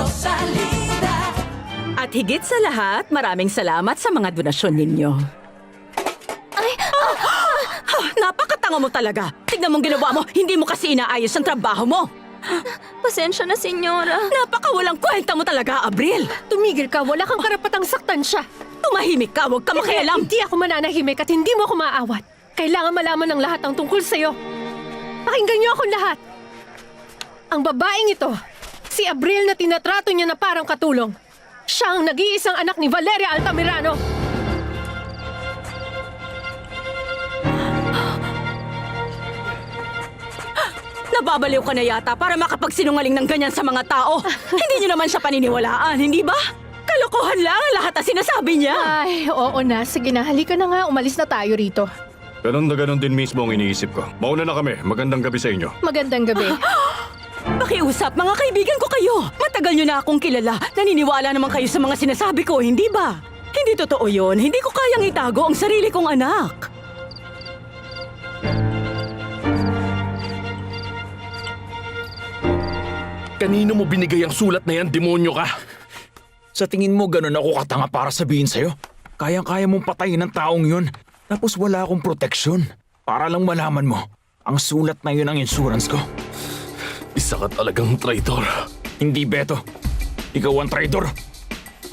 Rosalinda. At higit sa lahat, maraming salamat sa mga donasyon ninyo. Napakatanga mo talaga. Tignan mong ginawa mo. Hindi mo kasi inaayos ang trabaho mo. Pasensya na, senyora. Napakawalang kwenta mo talaga, Abril. Tumigil ka, wala kang karapatang saktan siya. Tumahimik ka, huwag ka makialam. Hindi ako mananahimik at hindi mo ako maaawat. Kailangan malaman ng lahat ang tungkol sa'yo. Pakinggan niyo akong lahat. Ang babaeng ito, si Abril na tinatrato niya na parang katulong. Siya ang nag-iisang anak ni Valeria Altamirano. Nababaliw ka na yata para makapagsinungaling ng ganyan sa mga tao. Hindi niyo naman siya paniniwalaan, hindi ba? Kalokohan lang ang lahat na sinasabi niya. Ay, oo na. Sige na, halika na nga. Umalis na tayo rito. Ganun na ganun din mismo ang iniisip ko. Mauna na kami. Magandang gabi sa inyo. Magandang gabi. Pakiusap, mga kaibigan ko kayo. Matagal niyo na akong kilala. Naniniwala naman kayo sa mga sinasabi ko, hindi ba? Hindi totoo yun. Hindi ko kayang itago ang sarili kong anak. Kanino mo binigay ang sulat na yan, demonyo ka? Sa tingin mo ganun ako katanga para sabihin sa'yo? Kayang-kaya mong patayin ang taong yun. Tapos wala akong proteksyon. Para lang malaman mo, ang sulat na yun ang insurance ko. Isa ka talagang traitor. Hindi, Beto. Ikaw ang traitor.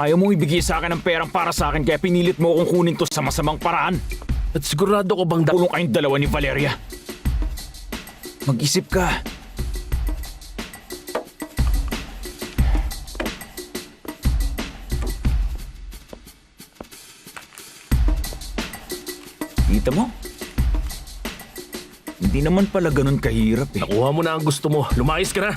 Ayaw mong ibigay sa akin ang perang para sa akin kaya pinilit mo akong kunin to sa masamang paraan. At sigurado ko bang Kulong kayong dalawa ni Valeria. Mag-isip ka. Kita mo? Hindi naman pala ganun kahirap eh. Nakuha mo na ang gusto mo. Lumayas ka na.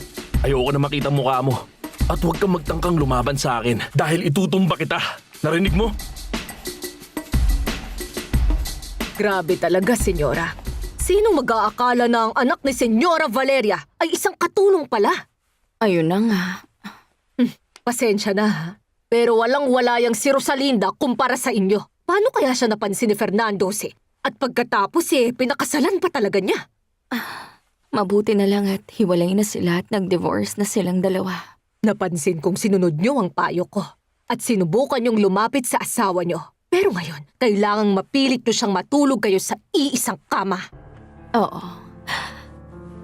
Ayoko na makita ang mukha mo. At huwag kang magtangkang lumaban sa akin dahil itutumba kita. Narinig mo? Grabe talaga, senyora. Sinong mag-aakala na ang anak ni Senyora Valeria ay isang katulong pala? Ayun na nga. Pasensya na, ha? Pero walang-wala yang si Rosalinda kumpara sa inyo. Paano kaya siya napansin ni Fernando At pagkatapos pinakasalan pa talaga niya. Mabuti na lang at hiwalay na sila at nag-divorce na silang dalawa. Napansin kong sinunod niyo ang payo ko at sinubukan niyong lumapit sa asawa niyo. Pero ngayon, kailangang mapilit niyo siyang matulog kayo sa iisang kama. Oo.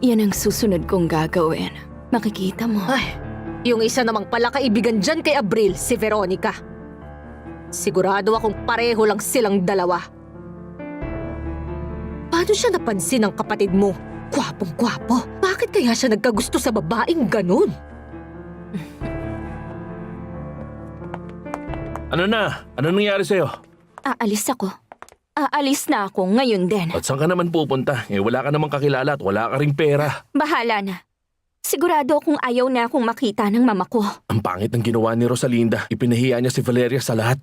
Yan ang susunod kong gagawin. Makikita mo. Ay, yung isa namang pala kaibigan dyan kay Abril, si Veronica. Sigurado akong pareho lang silang dalawa. Paano siya napansin ng kapatid mo? Gwapong-gwapo. Bakit kaya siya nagkagusto sa babaeng ganun? Ano na? Ano nangyari sa'yo? Aalis ako. Aalis na ako ngayon din. At saan ka naman pupunta? Wala ka namang kakilala at wala ka ring pera. Bahala na. Sigurado akong ayaw na akong makita ng mama ko. Ang pangit ng ginawa ni Rosalinda. Ipinahiya niya si Valeria sa lahat.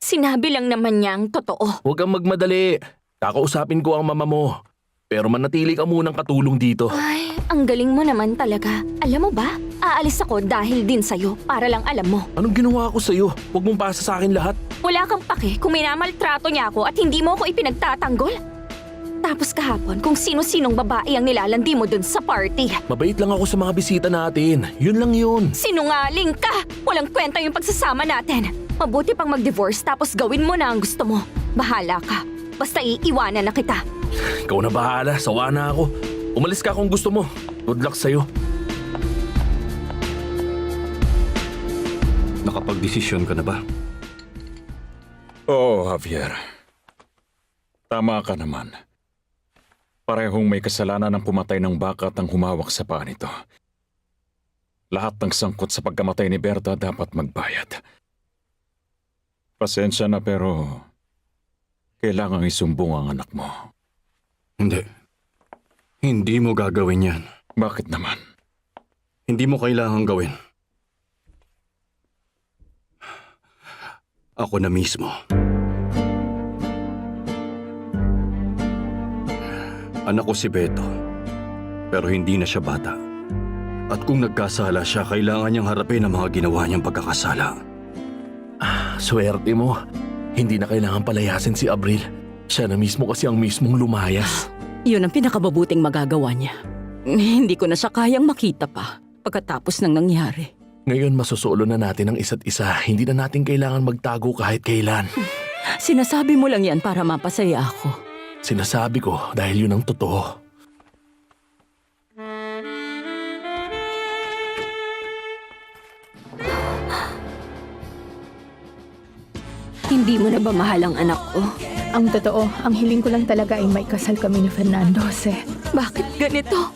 Sinabi lang naman niya ang totoo. Huwag kang magmadali. Kakausapin ko ang mama mo. Pero manatili ka munang katulong dito. Ay, ang galing mo naman talaga. Alam mo ba, aalis ako dahil din sa'yo para lang alam mo. Anong ginawa ko sa'yo? Huwag mong pasa sa akin lahat. Wala kang pake kung minamaltrato niya ako at hindi mo ako ipinagtatanggol. Tapos kahapon kung sino-sinong babae ang nilalandi mo dun sa party. Mabait lang ako sa mga bisita natin. Yun lang yun. Sinungaling ka! Walang kwenta yung pagsasama natin. Mabuti pang mag-divorce tapos gawin mo na ang gusto mo. Bahala ka. Basta iiwanan na kita. Ikaw na bahala. Sawa na ako. Umalis ka kung gusto mo. Good luck sa'yo. Nakapag-desisyon ka na ba? Oo, Javier. Tama ka naman. Parehong may kasalanan ang pumatay ng baka at ang humawak sa paa nito. Lahat ng sangkot sa pagkamatay ni Berta dapat magbayad. Pasensya na pero kailangang isumbong ang anak mo. Hindi. Hindi mo gagawin yan. Bakit naman? Hindi mo kailangang gawin. Ako na mismo. Anak ko si Beto. Pero hindi na siya bata. At kung nagkasala siya, kailangan niyang harapin ang mga ginawa niyang pagkakasala. Swerte mo. Hindi na kailangan palayasin si Abril. Siya na mismo kasi ang mismong lumayas. Yun ang pinakababuting magagawa niya. Hindi ko na siya kayang makita pa pagkatapos ng nangyari. Ngayon masusulo na natin ang isa't isa. Hindi na natin kailangan magtago kahit kailan. Sinasabi mo lang yan para mapasaya ako. Sinasabi ko dahil yun ang totoo. Hindi mo na ba mahal ang anak ko? Ang totoo, ang hiling ko lang talaga ay may kasal kami ni Fernando, Jose. Bakit ganito?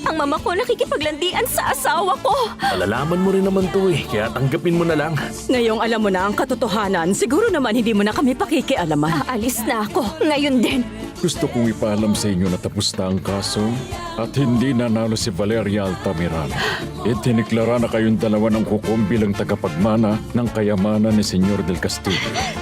Ang mama ko nakikipaglandian sa asawa ko. Malalaman mo rin naman to eh, kaya tanggapin mo na lang. Ngayong alam mo na ang katotohanan, siguro naman hindi mo na kami pakikialaman. Aalis na ako. Ngayon din. Gusto kong ipaalam sa inyo na tapos na ang kaso at hindi nanalo si Valeria Altamirano. Itiniklara na kayong dalawa ng hukom bilang tagapagmana ng kayamanan ni Senyor del Castillo.